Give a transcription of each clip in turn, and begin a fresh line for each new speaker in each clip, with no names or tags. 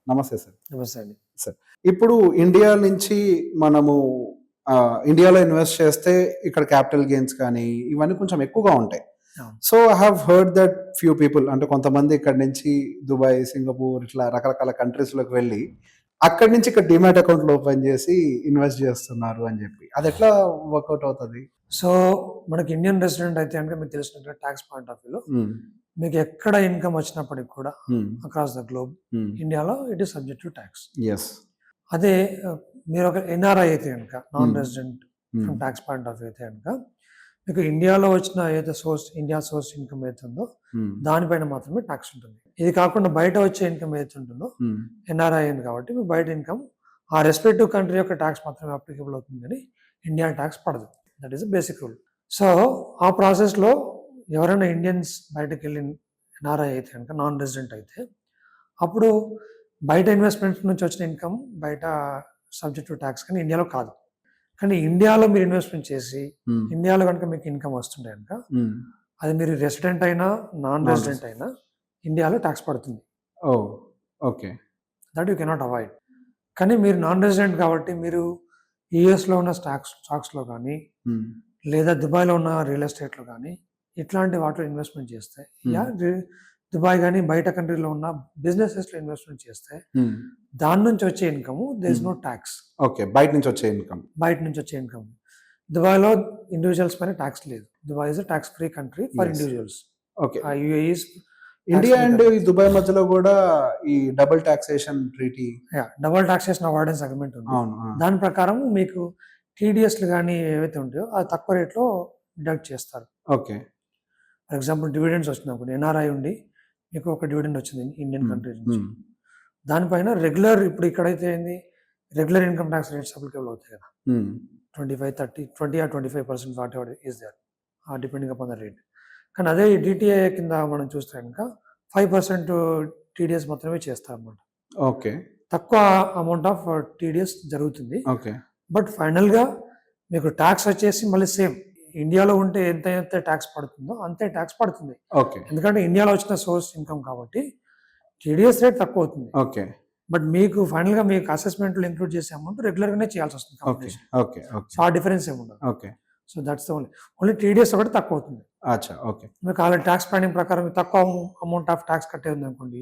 నమస్తే సార్.
నమస్తే అండి.
సార్, ఇప్పుడు ఇండియా నుంచి మనము ఇండియాలో ఇన్వెస్ట్ చేస్తే ఇక్కడ క్యాపిటల్ గెయిన్స్ కానీ ఇవన్నీ కొంచెం ఎక్కువగా ఉంటాయి.
అవును.
So I have heard that few people అంటే కొంతమంది ఇక్కడి నుంచి దుబాయ్, సింగపూర్ ఇట్లా రకరకాల కంట్రీస్‌లోకి వెళ్ళి అక్కడి నుంచి ఇక్కడ డీమ్యాట్ అకౌంట్లు ఓపెన్ చేసి ఇన్వెస్ట్ చేస్తున్నారు అని చెప్పి. అది ఎట్లా వర్కౌట్ అవుతది?
సో, మనకి ఇండియన్ రెసిడెంట్ అయితే గనుక మీకు తెలిసినట్టుగా టాక్స్ పాయింట్ ఆఫ్ వ్యూలో
హ్మ్.
మీకు ఎక్కడ ఇన్‌కమ్ వచ్చినప్పటికి కూడా
హ్మ్.
అక్రాస్ ద గ్లోబ్
హ్మ్.
ఇండియాలో it is subject to talks.
Yes.
అదే మీరు ఒక ఎన్ఆర్ఐ అయితే గనుక నాన్
హ్మ్.
రెసిడెంట్
హ్మ్.
From talks point of view అయితే గనుక మీకు ఇండియాలో వచ్చిన ఏదైతే ఇండియా సోర్స్ ఇన్‌కమ్ ఏదైతే ఉందో
హ్మ్.
దానిపైన మాత్రమే టాక్స్ ఉంటుంది. ఇది కాకుండా బయట వచ్చే ఇన్‌కమ్ ఏదైతే ఉంటుందో
హ్మ్.
ఎన్ఆర్ఐ అయింది కాబట్టి మీకు బయట ఇన్‌కమ్ ఆ రెస్పెక్టివ్ కంట్రీ యొక్క టాక్స్ మాత్రమే అప్లికబుల్ అవుతుంది కానీ ఇండియా టాక్స్ పడదు. That is the basic rule. So, ఆ ప్రాసెస్‌లో ఎవరైనా ఇండియన్స్ బయటకెళ్ళి ఎన్ఆర్ఐ అయితే గనుక నాన్ రెసిడెంట్ అయితే అప్పుడు బయట ఇన్వెస్ట్‌మెంట్స్ నుంచి వచ్చిన ఇన్‌కమ్ బయట సబ్జెక్ట్ టు టాక్స్ కానీ ఇండియాలో కాదు. కానీ ఇండియాలో మీరు ఇన్వెస్ట్‌మెంట్ చేసి
హ్మ్.
ఇండియాలో గనుక మీకు ఇన్‌కమ్ వస్తుంటే గనుక
హ్మ్.
అది మీరు రెసిడెంట్ అయినా, నాన్ రెసిడెంట్ అయినా ఇండియాలో టాక్స్ పడుతుంది.
Oh! Okay.
That you cannot avoid. కానీ మీరు నాన్ రెసిడెంట్ కాబట్టి మీరు యూఎస్‌లో ఉన్న స్టాక్స్‌లో కానీ
హ్మ్.
లేదా దుబాయ్‌లో ఉన్న రియల్ ఎస్టేట్‌లో కానీ ఇట్లాంటి వాటిలో ఇన్వెస్ట్‌మెంట్ చేస్తే
హ్మ్.
దుబాయ్ గానీ బయట కంట్రీలో ఉన్న బిజినెసెస్‌లో ఇన్వెస్ట్‌మెంట్ చేస్తే
హ్మ్.
దాని నుంచి వచ్చే income there is
hmm.
No tax.
Okay. బయట నుంచి వచ్చే ఇన్‌కమ్.
బయట నుంచి వచ్చే ఇన్‌కమ్. దుబాయ్‌లో ఇండివిడ్యువల్స్ పైన టాక్స్ లేదు. Dubai is a talks free country for
yes.
Individuals.
Okay.
UAE is
India
free
and
country.
ఈ దుబాయ్ మధ్యలో గూడా ఈ double taxation treaty.
Double taxation avoidance agreement ఉంది.
అవును. ఆ!
దాని ప్రకారం మీకు టీడీఎస్‌లు గానీ ఏవైతే ఉంటాయో అది తక్కువ రేట్‌లో డిడక్ట్ చేస్తారు.
ఓకే.
ఫర్ ఎగ్జాంపుల్ డివిడెండ్స్ వచ్చినప్పుడు ఎన్ఆర్ఐ ఉండి మీకు ఒక డివిడెండ్ వచ్చింది ఇండియన్
హ్మ్.
కంట్రీ నుంచి.
హ్మ్.
దానిపైన రెగ్యులర్ ఇప్పుడు ఇక్కడైతే ఏంది regular income tax rates applicable అవుతాయి కదా!
Hmm.
25, 30, 20 or 25% whatever is there. Depending upon the rate. కానీ అదే డీటీఏ కింద మనం చూస్తే గనుక 5% టీడీఎస్ మాత్రమే చేస్తారన్నమాట.
ఓకే.
తక్కువ అమౌంట్ ఆఫ్ టీడీఎస్ జరుగుతుంది.
ఓకే.
బట్ ఫైనల్‌గా మీకు టాక్స్ వచ్చేసి మళ్ళీ సేమ్. ఇండియాలో ఉంటే ఎంతైతే టాక్స్ పడుతుందో అంతే టాక్స్ పడుతుంది.
ఓకే.
ఎందుకంటే ఇండియాలో వచ్చిన సోర్స్ ఇన్‌కమ్ కాబట్టి టీడీఎస్ రేట్ తక్కువ అవుతుంది.
ఓకే.
బట్ మీకు ఫైనల్‌గా మీకు అసెస్‌మెంట్‌లో ఇంక్లూడ్ చేసే అమౌంట్ రెగ్యులర్‌గానే చేయాల్సొస్తుంది
ఓకే.
కంపెనీస్‌లో.
ఓకే. ఓకే.
సో, ఆ డిఫరెన్స్ ఏముండదు.
Okay.
So, that's the only TDS ఒకటి తక్కువ అవుతుంది.
అచ్చా! ఓకే.
మీకు ఆల్రెడీ టాక్స్ ప్లానింగ్ ప్రకారం తక్కువ అమౌంట్ ఆఫ్ టాక్స్ కట్టేది ఉందనుకోండి.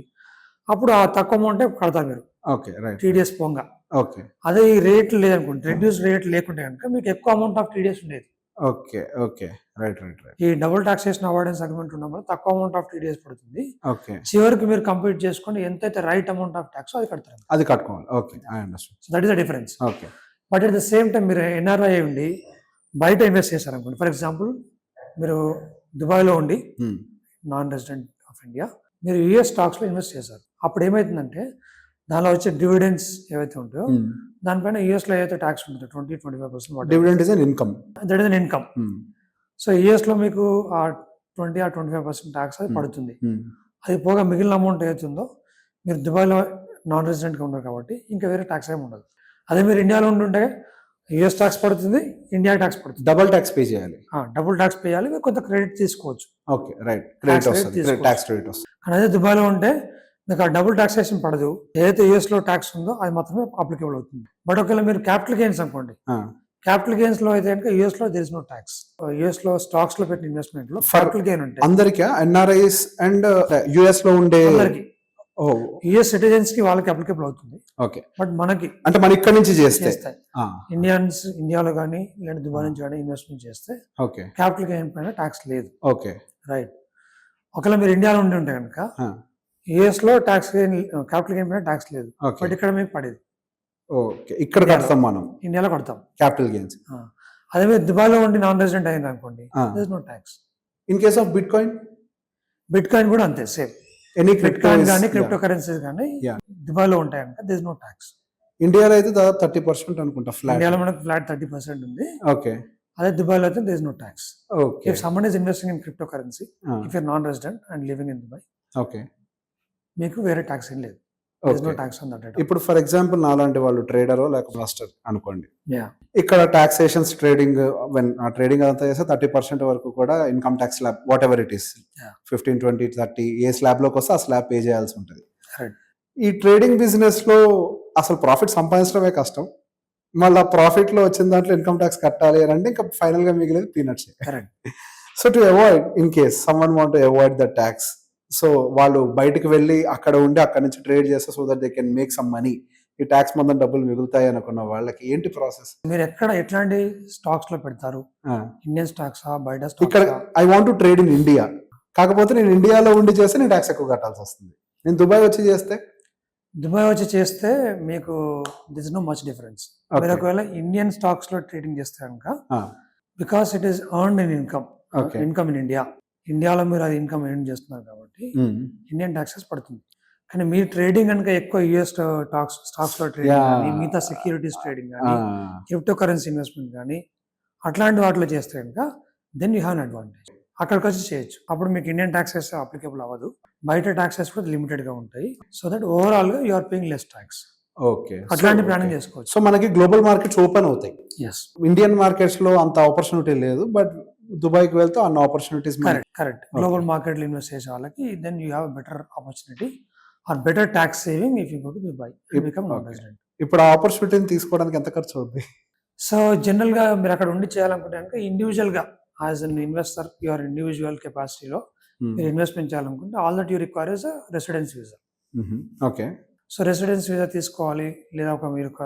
అప్పుడు ఆ తక్కువ అమౌంటే కడతారు మీరు.
ఓకే. రైట్.
టీడీఎస్ పోంగా.
ఓకే.
అదే ఈ రేట్ లేదనుకోండి, రెడ్యూస్ రేట్ లేకుంటే గనుక మీకు ఎక్కువ అమౌంట్ ఆఫ్ టీడీఎస్ ఉండేది.
ఓకే. ఓకే. రైట్.
ఈ డబుల్ టాక్సేషన్ అవాయిడెన్స్ అగ్రిమెంట్ ఉన్నప్పుడు తక్కువ అమౌంట్ ఆఫ్ టీడీఎస్ పడుతుంది.
ఓకే.
చివరికి మీరు కంప్లీట్ చేసుకొని ఎంతైతే రైట్ అమౌంట్ ఆఫ్ టాక్సో అది కడతారు.
అది కట్టుకోవాలి. Okay. I understand.
So, that is the difference.
Okay.
But at the same time మీరు ఎన్ఆర్ఐ ఉండి బయట ఇన్వెస్ట్ చేశారనుకోండి. ఫర్ ఎగ్జాంపుల్ మీరు దుబాయ్‌లో ఉండి
హ్మ్. నాన్
రెసిడెంట్ ఆఫ్ ఇండియా మీరు యూఎస్ స్టాక్స్‌లో ఇన్వెస్ట్ చేశారు. అప్పుడు ఏమైతుందంటే దానిలో వచ్చే డివిడెండ్స్ ఏవైతే ఉంటాయో
హ్మ్.
దానిపైన యూఎస్‌లో ఏదైతే టాక్స్ ఉంటుందో 20-25% whatever.
Dividend is an income.
That is an income.
Hmm.
So, యూఎస్‌లో మీకు ఆ 20 ఆర్ 25% టాక్స్ అది పడుతుంది.
హ్మ్.
అది పోగా మిగిలిన అమౌంట్ ఏదైతే ఉందో మీరు దుబాయ్‌లో నాన్ రెసిడెంట్‌గా ఉన్నారు కాబట్టి ఇంకా వేరే టాక్స్ ఏమి ఉండదు. అదే మీరు ఇండియాలో ఉండుంటే యూఎస్ టాక్స్ పడుతుంది, ఇండియా టాక్స్ పడుతుంది.
డబుల్ టాక్స్ పే చేయాలి.
డబుల్ టాక్స్ పే చేయాలి. మీరు కొంత క్రెడిట్ తీసుకోవచ్చు.
Okay. Right. Credit
talks rate
వస్తది.
తీసుకోవచ్చు.
టాక్స్ క్రెడిట్ వస్తది.
కానీ అదే దుబాయ్‌లో ఉంటే మీకు ఆ డబుల్ టాక్సేషన్ పడదు. ఏదైతే యూఎస్‌లో టాక్స్ ఉందో అది మాత్రమే అప్లికబుల్ అవుతుంది. బట్ ఒకవేళ మీరు క్యాపిటల్ గెయిన్స్ అనుకోండి.
ఆ!
క్యాపిటల్ గెయిన్స్‌లో అయితే గనుక యూఎస్‌లో దేర్ ఇస్ నో టాక్స్. యూఎస్‌లో స్టాక్స్‌లో పెట్టిన ఇన్వెస్ట్‌మెంట్‌లో
ఫర్
క్యాపిటల్ గెయిన్ ఉంటాయి.
అందరికా? ఎన్ఆర్ఐస్ అండ్ యూఎస్‌లో ఉండే
అందరికి.
ఓహ్!
యూఎస్ సిటిజన్స్‌కి వాళ్ళకి అప్లికబుల్ అవుతుంది.
ఓకే.
బట్ మనకి
అంటే మన ఇక్కడి నుంచి చేస్తే.
చేస్తాయి.
ఆ!
ఇండియన్స్ ఇండియాలో గానీ లేదంటే దుబాయ్ నుంచి గానీ ఇన్వెస్ట్‌మెంట్ చేస్తే
ఓకే.
క్యాపిటల్ గెయిన్ పైన టాక్స్ లేదు.
ఓకే.
రైట్. ఒకవేళ మీరు ఇండియాలో ఉండి ఉంటే గనుక
ఆ!
యూఎస్‌లో క్యాపిటల్ గెయిన్ పైన టాక్స్ లేదు.
ఓకే.
బట్ ఇక్కడ మీకు పడేది.
ఓకే. ఇక్కడ కడతాం మనం
ఇండియాలో కడతాం.
Capital gains.
అదే మీరు దుబాయ్‌లో ఉండి నాన్ రెసిడెంట్ అయిందనుకోండి there is no tax.
In case of bitcoin?
Bitcoin కూడా అంతే సేమ్.
ఎనీ
బిట్‌కాయిన్ గానీ
క్రిప్టో
క్రిప్టో కరెన్సీస్ గానీ దుబాయ్‌లో ఉంటాయి కనుక దేర్ ఇస్ నో టాక్స్.
ఇండియాలో అయితే దాదాపు 30% అనుకుంటా ఫ్లాట్.
ఇండియాలో మనకు ఫ్లాట్ 30% ఉంది.
ఓకే.
అదే దుబాయ్‌లో అయితే there is no tax.
Okay.
If someone is investing in crypto currency, if you are non resident and living in Dubai,
okay.
మీకు వేరే టాక్స్ ఏం లేదు. There is no
okay.
Tax on that.
ఇప్పుడు for example నాలాంటి వాళ్ళు ట్రేడరో లేకపోతే investor అనుకోండి.
Yeah!
ఇక్కడ టాక్సేషన్స్ ట్రేడింగ్ ఆ ట్రేడింగ్ అంతా చేస్తే 30% వరకు కూడా income tax slab whatever it is.
Yeah!
15, 20, 30 ఏ స్లాబ్‌లోకి వస్తే ఆ స్లాబ్ పే చేయాల్సి ఉంటది.
రైట్.
ఈ ట్రేడింగ్ బిజినెస్‌లో అసలు ప్రాఫిట్ సంపాదించడమే కష్టం. మళ్ళా ప్రాఫిట్‌లో వచ్చిన దాంట్లో ఇన్‌కమ్ టాక్స్ కట్టాలి అని అంటే ఇంకా ఫైనల్‌గా మిగిలేది పీనట్సే.
Correct.
So, to avoid in case someone want to avoid the tax. So, వాళ్ళు బయటికి వెళ్లి అక్కడ ఉండి అక్కడి నుంచి ట్రేడ్ చేస్తే so that they can make some money. ఈ టాక్స్ మందం డబ్బులు మిగులుతాయి అనుకున్న వాళ్ళకి ఏంటి ప్రాసెస్?
మీరు ఎట్లాంటి స్టాక్స్‌లో పెడతారు?
ఆ!
ఇండియన్ స్టాక్సా? బయట
ఇక్కడ
స్టాక్సా?
I want to trade in India. కాకపోతే నేను ఇండియాలో ఉండి చేస్తే నేను టాక్స్ ఎక్కువ కట్టాల్సొస్తుంది. నేను దుబాయ్ వచ్చి చేస్తే?
దుబాయ్ వచ్చి చేస్తే మీకు దిస్ నో మచ్ డిఫరెన్స్. మీరు
ఓకే.
ఒకవేళ ఇండియన్ స్టాక్స్‌లో ట్రేడింగ్ చేస్తే గనుక
ఆ!
Because it is earned in income.
Okay.
Income in India. ఇండియాలో మీరు అది ఇన్‌కమ్ ఎర్న్ చేస్తున్నారు కాబట్టి
హ్మ్.
ఇండియన్ టాక్సెస్ పడుతుంది. కానీ మీరు ట్రేడింగ్ గనుక ఎక్కువ యూఎస్ స్టాక్స్‌లో ట్రేడింగ్ గాని,
యాహ్!
మిగతా సెక్యూరిటీస్ ట్రేడింగ్
ఆ!
గాని, క్రిప్టో కరెన్సీ ఇన్వెస్ట్‌మెంట్ గాని, అట్లాంటి వాటిలో చేస్తే గనుక then you have an advantage. అక్కడికొచ్చి చేయొచ్చు. అప్పుడు మీకు ఇండియన్ టాక్సెస్ అప్లికబుల్ అవ్వదు. బయట టాక్సెస్ కూడా లిమిటెడ్‌గా ఉంటాయి. సో దట్ ఓవరాల్‌గా you are paying less tax.
Okay.
అట్లాంటి
ఓకే.
ప్లానింగ్ చేసుకోవచ్చు.
సో, మనకి గ్లోబల్ మార్కెట్స్ ఓపెన్ అవుతాయి.
యెస్.
ఇండియన్ మార్కెట్స్‌లో అంత ఆపర్చునిటీ లేదు. బట్ దుబాయ్‌కి వెళ్తే అన్ని ఆపర్చునిటీస్ మనకి.
కరెక్ట్.
ఓకే.
గ్లోబల్ మార్కెట్‌లో ఇన్వెస్ట్ చేసే వాళ్ళకి then you have better opportunity or better tax saving if you go to Dubai and become non
okay.
Resident.
ఇప్పుడు ఆ ఆపర్చునిటీని తీసుకోవడానికి ఎంత ఖర్చు అవుద్ది?
సో జనరల్‌గా మీరు అక్కడ ఉండి చేయాలనుకుంటే గనుక ఇండివిడ్యువల్‌గా as an investor your individual కెపాసిటీలో
హ్మ్.
మీరు ఇన్వెస్ట్‌మెంట్ చేయాలనుకుంటే all that you require is a residence visa.
హుహు. ఓకే.
సో రెసిడెన్స్ వీసా తీసుకోవాలి. లేదా మీరు ఒక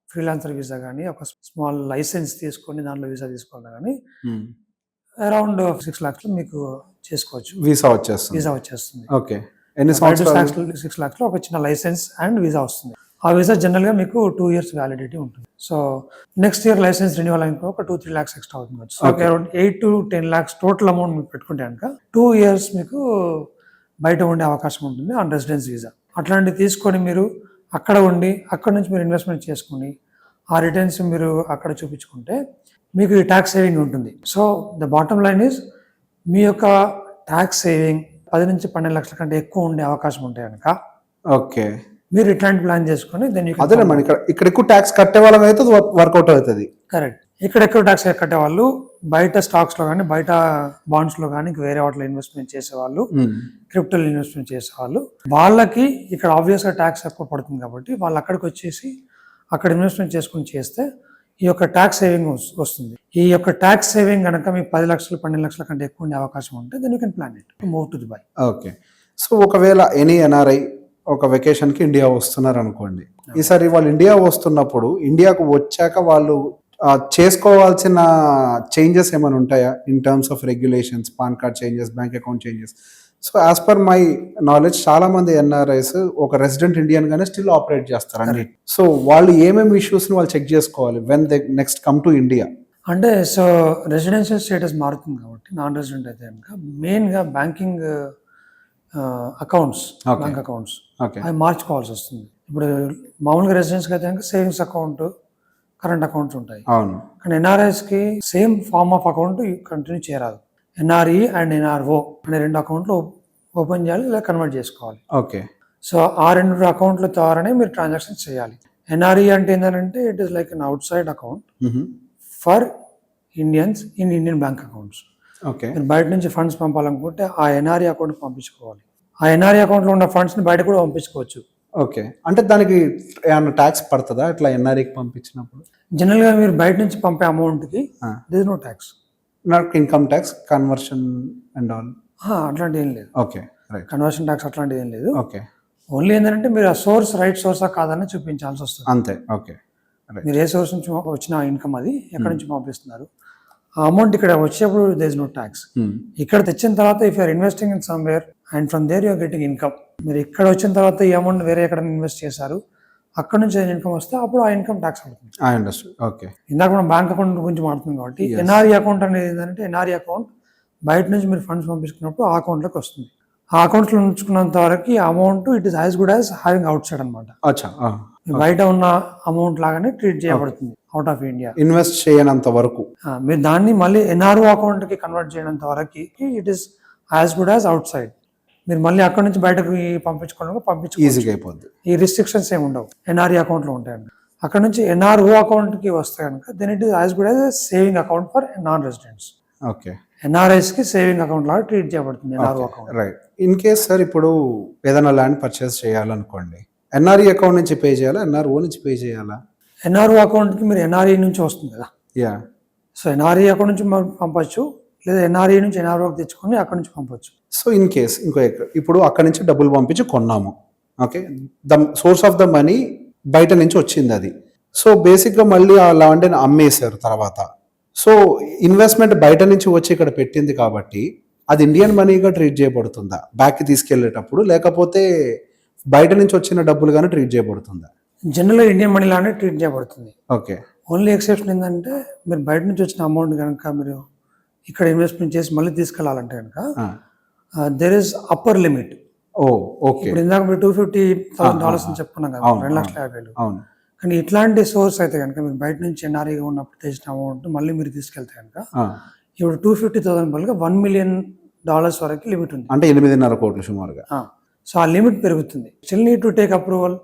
ఫ్రీలాన్సర్ వీసా గాని, ఒక స్మాల్ లైసెన్స్ తీసుకొని దాంట్లో వీసా తీసుకోవాలన్నా గాని
హ్మ్.
అరౌండ్ 6 లాక్స్‌లో మీకు చేసుకోవచ్చు.
వీసా వచ్చేస్తుంది.
వీసా వచ్చేస్తుంది.
ఓకే. ఎన్ని
5
సంవత్సరాలు?
6 లాక్స్‌లో ఒక చిన్న లైసెన్స్ అండ్ వీసా వస్తుంది. ఆ వీసా జనరల్‌గా మీకు 2 ఇయర్స్ వ్యాలిడిటీ ఉంటుంది. So next year license renewal అయినప్పుడు ఒక 2-3 లాక్స్ ఎక్స్ట్రా అవుతుంది. So
okay.
Around 8-10 lakhs total amount మీకు పెట్టుకుంటే కనుక 2 ఇయర్స్ మీకు బయట ఉండే అవకాశం ఉంటుంది ఆన్ రెసిడెన్స్ వీసా. అట్లాంటివి తీసుకొని మీరు అక్కడ ఉండి అక్కడ నుంచి మీరు ఇన్వెస్ట్మెంట్ చేసుకొని ఆ రిటర్న్స్ మీరు అక్కడ చూపించుకుంటే మీకు ఈ ట్యాక్స్ సేవింగ్ ఉంటుంది. So the bottom line is మీ యొక్క ట్యాక్స్ సేవింగ్ 10-12 లక్షల కంటే ఎక్కువ ఉండే అవకాశం ఉంటే కనుక
ఓకే.
మీరు ఇట్లాంటి ప్లాన్ చేసుకొని దెన్ యూ
అదేలే మన ఇక్కడ ఎక్కువ టాక్స్ కట్టే వాళ్ళం అయితే అది వర్కౌట్ అవుతది.
కరెక్ట్. ఇక్కడ ఎక్కువ ట్యాక్స్ కట్టే వాళ్ళు బయట స్టాక్స్‌లో గాని, బయట బాండ్స్‌లో గాని, ఇంక వేరే వాటిలో ఇన్వెస్ట్మెంట్ చేసేవాళ్ళు,
హ్మ్.
క్రిప్టోలో ఇన్వెస్ట్మెంట్ చేసేవాళ్ళు, వాళ్ళకి ఇక్కడ ఆబ్వియస్‌గా ట్యాక్స్ ఎక్కువ పడుతుంది కాబట్టి వాళ్ళు అక్కడికొచ్చేసి అక్కడ ఇన్వెస్ట్మెంట్ చేసుకొని చేస్తే ఈ యొక్క ట్యాక్స్ సేవింగ్ వస్తుంది. ఈ యొక్క ట్యాక్స్ సేవింగ్ గనక మీకు 10 లక్షలు, 12 లక్షల కంటే ఎక్కువ ఉండే అవకాశం ఉంటే then you can plan it to move to Dubai.
Okay. So, ఒకవేళ ఎనీ ఎన్ఆర్ఐ ఒక వెకేషన్‌కి ఇండియా వస్తున్నారనుకోండి. ఈసారి వాళ్ళు ఇండియా వస్తున్నప్పుడు ఇండియాకు వచ్చాక వాళ్ళు చేసుకోవాల్సిన చేంజెస్ ఏమైనా ఉంటాయా? In terms of regulations, pan card changes, bank account changes. So, as per my knowledge చాలామంది ఎన్ఆర్ఐస్ ఒక రెసిడెంట్ ఇండియన్‌గానే స్టిల్ ఆపరేట్ చేస్తారు అన్ని. సో, వాళ్ళు ఏమేమి ఇష్యూస్‌ని వాళ్ళు చెక్ చేసుకోవాలి when they next come to India?
అంటే సో రెసిడెన్షియల్ స్టేటస్ మారుతుంది కాబట్టి నాన్ రెసిడెంట్ అయితే కనుక మెయిన్‌గా banking accounts,
okay.
Bank accounts
okay.
అవి మార్చుకోవాల్సి వస్తుంది. ఇప్పుడు మామూలుగా రెసిడెన్స్‌కి అయితే కనుక సేవింగ్స్ అకౌంట్, కరెంట్ అకౌంట్స్ ఉంటాయి.
అవును.
కానీ ఎన్ఆర్ఐస్‌కి same form of account continue చేయరాదు. ఎన్ఆర్ఈ అండ్ ఎన్ఆర్ఓ అనే 2 అకౌంట్లు ఓపెన్ చేయాలి లేదా కన్వర్ట్ చేసుకోవాలి.
ఓకే.
సో ఆ 2 అకౌంట్ల ద్వారానే మీరు ట్రాన్సాక్షన్స్ చేయాలి. ఎన్ఆర్ఈ అంటే ఏంటంటే it is like an outside account
హుహు.
For Indians in Indian bank accounts.
Okay.
మీరు బయట నుంచి ఫండ్స్ పంపాలనుకుంటే ఆ ఎన్ఆర్ఈ అకౌంట్‌కి పంపించుకోవాలి. ఆ ఎన్ఆర్ఈ అకౌంట్‌లో ఉన్న ఫండ్స్‌ని బయట కూడా పంపించుకోవచ్చు.
ఓకే. అంటే దానికి ఏమన్నా టాక్స్ పడతదా? ఇట్లా ఎన్ఆర్ఐకి పంపించినప్పుడు?
జనరల్‌గా మీరు బయట నుంచి పంపే అమౌంట్‌కి
ఆ!
There is no tax.
నాకు income tax, conversion and all.
అట్లాంటిది ఏం లేదు.
ఓకే. రైట్.
కన్వర్షన్ టాక్స్ అట్లాంటిది ఏం లేదు.
ఓకే.
ఓన్లీ ఏంటంటే మీరు ఆ సోర్స్ రైట్ సోర్సా కాదని చూపించాల్సి వస్తుంది.
అంతే. ఓకే. రైట్.
మీరు ఏ సోర్స్ నుంచి వచ్చిన ఇన్కమ్ అది ఎక్కడి నుంచి పంపిస్తున్నారు. ఆ అమౌంట్ ఇక్కడ వచ్చేప్పుడు దేర్ ఇస్ నో టాక్స్.
హ్మ్.
ఇక్కడ తెచ్చిన తర్వాత if you are investing in somewhere and from there you are getting income. మీరు ఇక్కడ వచ్చిన తర్వాత ఈ అమౌంట్ వేరే ఎక్కడ ఇన్వెస్ట్ చేశారు, అక్కడ నుంచి ఇన్కమ్ వస్తే అప్పుడు ఆ ఇన్కమ్ ట్యాక్స్ అవుతుంది.
I understood. ఓకే.
ఇందాక మనం బ్యాంక్ అకౌంట్ గురించి మాట్లాడుతున్నాం కాబట్టి
Yes.
ఎన్ఆర్ఈ అకౌంట్ అనేది ఏంటంటే ఎన్ఆర్ఈ అకౌంట్ బయట నుంచి మీరు ఫండ్స్ పంపించుకున్నప్పుడు ఆ అకౌంట్లోకి వస్తుంది. ఆ అకౌంట్స్లో ఉంచుకున్నంత వరకు amount it is as good as having out side అనమాట.
అచ్చా! ఆ!
బయట ఉన్న అమౌంట్ లాగానే ట్రీట్ చేయబడుతుంది అవుట్ ఆఫ్ ఇండియా.
ఇన్వెస్ట్ చేయనంత వరకు.
మీరు దాన్ని మళ్ళీ ఎన్ఆర్ఓ అకౌంట్కి కన్వర్ట్ చేయనంత వరకు it is as good as out side. మీరు మళ్ళీ అక్కడ నుంచి బయటకు పంపించుకోవడానికి పంపించుకోవచ్చు.
ఈజీగా అయిపోద్ది.
ఈ రిస్ట్రిక్షన్స్ ఏమి ఉండవు ఎన్ఆర్ఈ అకౌంట్లో ఉంటాయండి. అక్కడ నుంచి ఎన్ఆర్ఓ అకౌంట్కి వస్తే కనుక then it is as good as saving account for non residents.
Okay.
ఎన్ఆర్ఐస్కి సేవింగ్ అకౌంట్ లాగా ట్రీట్ చేయబడుతుంది NRO account.
Right. In case sir ఇప్పుడు ఏదైనా ల్యాండ్ పర్చేస్ చేయాలనుకోండి. ఎన్ఆర్ఈ అకౌంట్ నుంచి పే చేయాలా, ఎన్ఆర్ఓ నుంచి పే చేయాలా?
ఎన్ఆర్ఓ అకౌంట్కి మీరు ఎన్ఆర్ఈ నుంచి వస్తుంది కదా,
యా.
సో ఎన్ఆర్ఈ అకౌంట్ నుంచి మనం పంపొచ్చు, లేదా ఎన్ఆర్ఈ నుంచి ఎన్ఆర్ఓకి తెచ్చుకొని అక్కడ నుంచి పంపొచ్చు.
సో ఇన్ కేస్ ఇప్పుడు అక్కడ నుంచి డబ్బులు పంపించి కొన్నాము, okay, the source of the money బయట నుంచి వచ్చింది అది. సో బేసిక్గా మళ్ళీ ఆ ల్యాండ్ని అమ్మేశారు తర్వాత. సో ఇన్వెస్ట్మెంట్ బయట నుంచి వచ్చి ఇక్కడ పెట్టింది కాబట్టి అది ఇండియన్ మనీగా ట్రీట్ చేయబడుతుందా బ్యాక్కి తీసుకెళ్లేటప్పుడు, లేకపోతే బయట నుంచి వచ్చిన డబ్బులుగానే ట్రీట్ చేయబడుతుందా?
జనరల్గా ఇండియన్ మనీ లానే ట్రీట్ చేయబడుతుంది.
ఓకే.
ఓన్లీ ఎక్సెప్షన్ ఏంటంటే మీరు బయట నుంచి వచ్చిన అమౌంట్ కనుక మీరు ఇక్కడ ఇన్వెస్ట్మెంట్ చేసి మళ్ళీ తీసుకెళ్లాలంటే కనుక there is upper limit.
Oh okay.
ఇప్పుడు ఇందాక మీరు $250,000 అని చెప్పుకున్నాం కదా, 2,50,000.
అవును.
కానీ ఇట్లాంటి సోర్స్ అయితే కనుక మీరు బయట నుంచి ఎన్ఆర్ఐగా ఉన్నప్పుడు తెచ్చిన అమౌంట్ మళ్ళీ మీరు తీసుకెళ్తే కనుక ఇప్పుడు 250,000 బదులుగా $1 million వరకు లిమిట్ ఉంది.
అంటే 8.5 కోట్లు సుమారుగా.
సో ఆ లిమిట్ పెరుగుతుంది. Still need to take approval,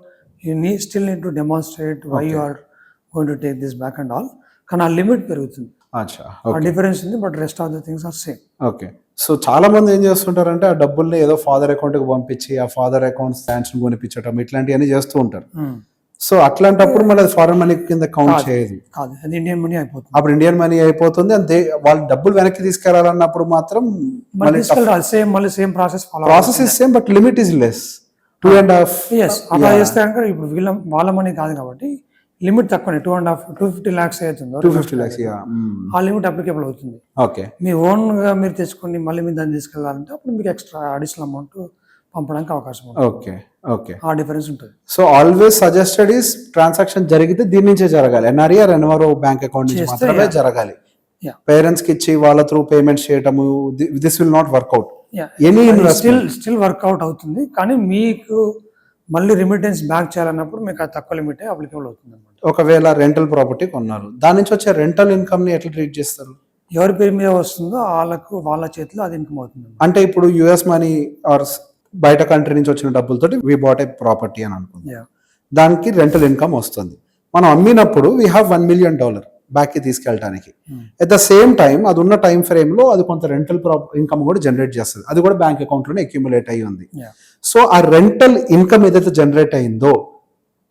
still need to demonstrate why you are going to take this back and all. కానీ ఆ లిమిట్ పెరుగుతుంది, ఆ డిఫరెన్స్ ఉంది, but rest of the things are same.
Okay. So చాలా మంది ఏం చేస్తుంటారంటే ఆ డబ్బుల్ని ఏదో ఫాదర్ అకౌంట్కి పంపించి ఆ ఫాదర్ అకౌంట్ శాంక్షన్ కొనిపించడం ఇట్లాంటివన్నీ చేస్తూ ఉంటారు. సో అట్లాంటప్పుడు మళ్ళీ అది ఫారెన్ మనీ కింద కౌంట్ చేయదు,
కాదు, అది ఇండియన్ మనీ అయిపోతుంది.
అప్పుడు ఇండియన్ మనీ అయిపోతుంది. అంతే, వాళ్ళు డబ్బులు వెనక్కి తీసుకెళ్లాలన్నప్పుడు మాత్రం
same
process is same, but limit is less 2.5.
అలా చేస్తే కనుక ఇప్పుడు వాళ్ళ మనీ కాదు కాబట్టి లిమిట్ తక్కువనే, 250 lakhs అవుతుందో
250 lakhs.
ఆ లిమిట్ అప్లికేబుల్ అవుతుంది.
ఓకే.
మీ ఓన్ గా మీరు తెచ్చుకొని మళ్ళీ మీరు దాన్ని తీసుకెళ్లాలంటే అప్పుడు మీకు ఎక్స్ట్రా అడిషనల్ అమౌంట్ పంపడానికి అవకాశం ఉంటుంది.
ఓకే. ఓకే.
ఆ డిఫరెన్స్ ఉంటుంది.
So always suggested is transaction జరిగితే దీని నుంచే జరగాలి, NRE or NRO bank account నుంచి మాత్రమే జరగాలి. పేరెంట్స్ కి ఇచ్చి వాళ్ళ త్రూ పేమెంట్ చేయటము, this will not work out.
Still work out అవుతుంది, కానీ మీకు మళ్ళీ రిమిటెన్స్ బ్యాక్ చేయాలన్నప్పుడు మీకు ఆ తక్కువ లిమిటే అప్లికేబుల్ అవుతుంది అనమాట.
ఒకవేళ రెంటల్ ప్రాపర్టీ కొన్నారు, దాని నుంచి వచ్చే రెంటల్ ఇన్కమ్ ని ఎట్లా ట్రీట్ చేస్తారు?
ఎవరి పేరు మీద వస్తుందో వాళ్ళ చేతిలో అది ఇన్కమ్ అవుతుంది.
అంటే ఇప్పుడు యుఎస్ మనీ ఆర్ బయట కంట్రీ నుంచి వచ్చిన డబ్బులతోటి వి బాట్ ఏ ప్రాపర్టీ అని అనుకుంది, దానికి రెంటల్ ఇన్కమ్ వస్తుంది. మనం అమ్మినప్పుడు వీ హ్యావ్ $1 million బ్యాక్కి తీసుకెళ్ళడానికి. అట్ ద సేమ్ టైం అది ఉన్న టైం ఫ్రేమ్ లో అది కొంత రెంటల్ ఇన్కమ్ కూడా జనరేట్ చేస్తుంది, అది కూడా బ్యాంక్ అకౌంట్ లోనే అక్యుములేట్ అయ్యి ఉంది. సో ఆ రెంటల్ ఇన్కమ్ ఏదైతే జనరేట్ అయిందో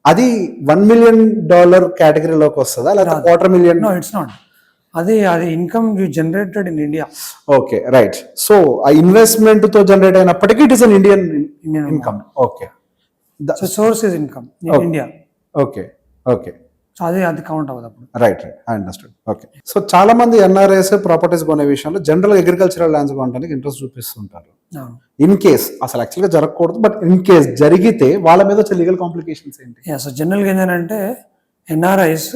అది $1 million కేటగిరీలోకి వస్తుందా, లేకపోతే $250,000?
No, it's not. అది income you generated in India.
Okay, right. So ఆ ఇన్వెస్ట్మెంట్ తో జనరేట్ అయినప్పటికీ it is an Indian income. Okay.
So source is income in India.
Okay. Okay.
So అది కౌంట్ అవ్వదు అప్పుడు.
Right. I understand. Okay. So చాలా మంది NRIs properties కొనే విషయంలో జనరల్ అగ్రికల్చరల్ ల్యాండ్స్ కొనడానికి ఇంట్రెస్ట్ చూపిస్తుంటారు. ఇన్ కేస్ అసలు యాక్చువల్గా జరగకూడదు, బట్ ఇన్ కేస్ జరిగితే వాళ్ళ మీద వచ్చే లీగల్ కాంప్లికేషన్స్ ఏంటి?
సో జనరల్గా ఏంటంటే ఎన్ఆర్ఐస్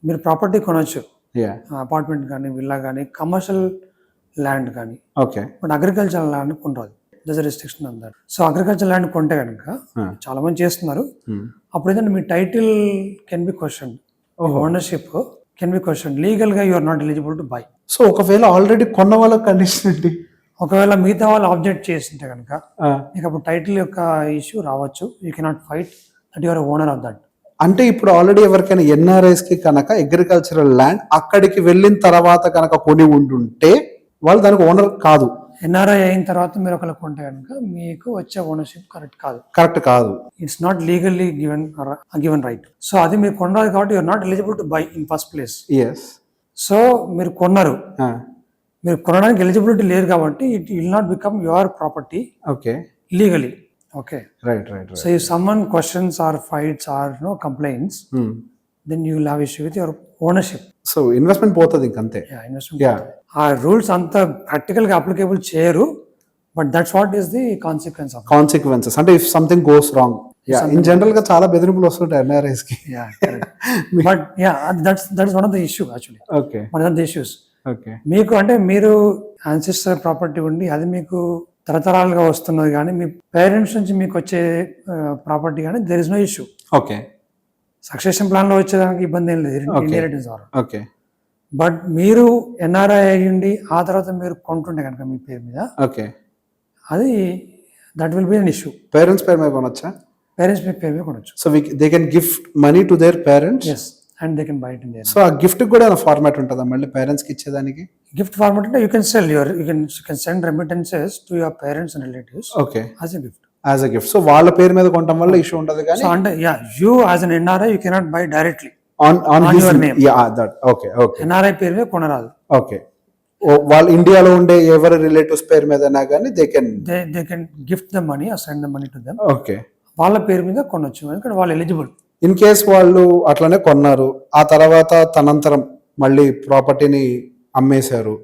మీరు ప్రాపర్టీ కొనొచ్చు, అపార్ట్మెంట్ కానీ, విల్లా కానీ, కమర్షియల్ ల్యాండ్ కానీ.
ఓకే.
బట్ అగ్రికల్చరల్ ల్యాండ్ కొనరాదు, దస్ రిస్ట్రిక్షన్ అంటారు. సో అగ్రికల్చర్ ల్యాండ్ కొంటే కనుక చాలా మంది చేస్తున్నారు. అప్పుడు ఏంటంటే మీ title can be question, ownership can be question, legal గా you are not eligible to buy.
So ఒకవేళ ఆల్రెడీ కొన్న వాళ్ళ కండిషన్ ఏంటి?
ఒకవేళ మిగతా వాళ్ళు ఆబ్జెక్ట్ చేస్తుంటే కనుక మీకు అప్పుడు టైటిల్ యొక్క ఇష్యూ రావచ్చు. You cannot fight that you are owner of that.
అంటే ఇప్పుడు ఆల్రెడీ ఎవరికైనా ఎన్ఆర్ఐస్ కి కనుక అగ్రికల్చరల్ ల్యాండ్ అక్కడికి వెళ్ళిన తర్వాత కనుక కొని ఉండుంటే వాళ్ళు దానికి ఓనర్ కాదు.
ఎన్ఆర్ఐ అయిన తర్వాత మీరు ఒకళ్ళు కొంటే కనుక మీకు వచ్చే ఓనర్షిప్ కరెక్ట్ కాదు. It's not legally given right. So అది మీరు కొన్నారు కాబట్టి you are not eligible to buy in first place. So మీరు కొన్నారు, మీరు కొనడానికి ఎలిజిబిలిటీ లేదు కాబట్టి it will not become your property.
Okay.
Legally. Okay.
Right.
So if someone questions or fights or complains, then you will have issue with your ownership.
So investment పోతుంది ఇంకంతే.
Investment. ఆ rules అంత practical గా applicable చేయరు, but that's what is the
consequences. అంటే if something goes wrong, in general గా చాలా బెదిరింపులు వస్తుంటాయి ఎన్ఆర్ఐస్ కి.
But that's one of the issue actually.
Okay.
One of the issues.
Okay.
మీకు అంటే మీరు యాన్సిస్టర్ ప్రాపర్టీ ఉండి అది మీకు తరతరాలుగా వస్తున్నది కానీ మీ పేరెంట్స్ నుంచి మీకు వచ్చే ప్రాపర్టీ కానీ there is no issue.
Okay.
Succession plan లో వచ్చేదానికి ఇబ్బంది ఏం లేదు, ఇన్హెరిటెన్స్ ద్వారా.
ఓకే.
బట్ మీరు ఎన్ఆర్ఐ అయ్యండి ఆ తర్వాత మీరు కొంటుంటే కనుక మీ పేరు మీద,
ఓకే,
అది that will be an issue.
Parents పేరు మీద కొనొచ్చా?
పేరెంట్స్ పేరు మీద కొనొచ్చు.
So they can gift money to their parents.
Yes, and they can buy it in there.
So ఆ గిఫ్ట్ కూడా ఫార్మాట్ ఉంటుందా మళ్ళీ పేరెంట్స్ కి ఇచ్చేదానికి?
గిఫ్ట్ ఫార్మాట్ అంటే you can sell you can send remittances to your parents and relatives.
Okay.
As a gift.
As a gift. So వాళ్ళ పేరు మీద కొనటం వల్ల ఇష్యూ ఉండదు కానీ
సో అంటే you as an NRI you cannot by directly
on
on your name.
That okay okay
NRI పేరు మీద కొనరాదు.
ఓకే. వాళ్ళు ఇండియాలో ఉండే ఎవరి రిలేటివ్స్ పేరు మీదైనా కానీ they can.
They can gift the money are send the money to them.
Okay.
వాళ్ళ పేరు మీద కొనొచ్చు ఎందుకంటే వాళ్ళు ఎలిజిబుల్.
ఇన్ కేస్ వాళ్ళు అట్లనే కొన్నారు, ఆ తర్వాత తనంతరం మళ్ళీ ప్రాపర్టీని అమ్మేశారు,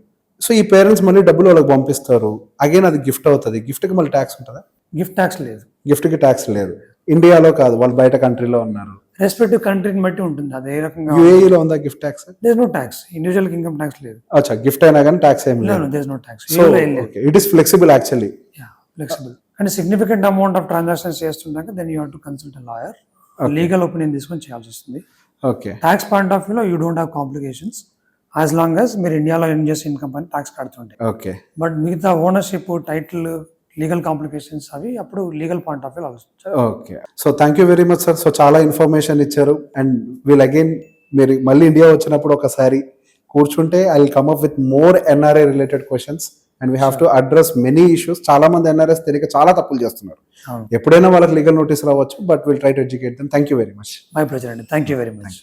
సో ఈ పేరెంట్స్ మళ్ళీ డబ్బులు వాళ్ళకి పంపిస్తారు, అగైన్ అది గిఫ్ట్ అవుతుంది. గిఫ్ట్కి మళ్ళీ ట్యాక్స్ ఉంటుందా?
గిఫ్ట్ ట్యాక్స్ లేదు.
గిఫ్ట్కి ట్యాక్స్ లేదు. ఇండియాలో కాదు, వాళ్ళు బయట కంట్రీలో ఉన్నారు.
రెస్పెక్టివ్ కంట్రీని బట్టి ఉంటుంది అది ఏ రకంగా.
యూఏఈలో ఉందా gift tax?
There no tax. Individual income tax లేదు.
అచ్చా, గిఫ్ట్ అయినా కానీ ట్యాక్స్ ఏం లేదు.
There no tax.
So okay, it is flexible actually.
Flexible and significant amount of transactions చేస్తుంటాక then you have to consult lawyer, legal opinion తీసుకొని చేయాల్సి వస్తుంది.
ఓకే.
ట్యాక్స్ పాయింట్ ఆఫ్ వ్యూలో you don't have complications as long as మీరు ఇండియాలో earn చేసే income పైన tax కడుతుంటాయి.
ఓకే.
బట్ మిగతా ఓనర్షిప్, టైటిల్, లీగల్ కాంప్లికేషన్స్ అవి అప్పుడు లీగల్ పాయింట్ ఆఫ్ వ్యూ ఆలోచించాలి.
Okay. So thank you very much sir. So చాలా ఇన్ఫర్మేషన్ ఇచ్చారు. అండ్ వీల్ అగైన్ మీరు మళ్ళీ ఇండియా వచ్చినప్పుడు ఒకసారి కూర్చుంటే I will come up with more NRI related questions and we have to address many issues. చాలా మంది ఎన్ఆర్ఐస్ తెలియక చాలా తప్పులు చేస్తున్నారు. ఎప్పుడైనా వాళ్ళకి లీగల్ నోటీస్ రావచ్చు, but will try to educate them. Thank you very much.
My pleasure అండి. Thank you very much.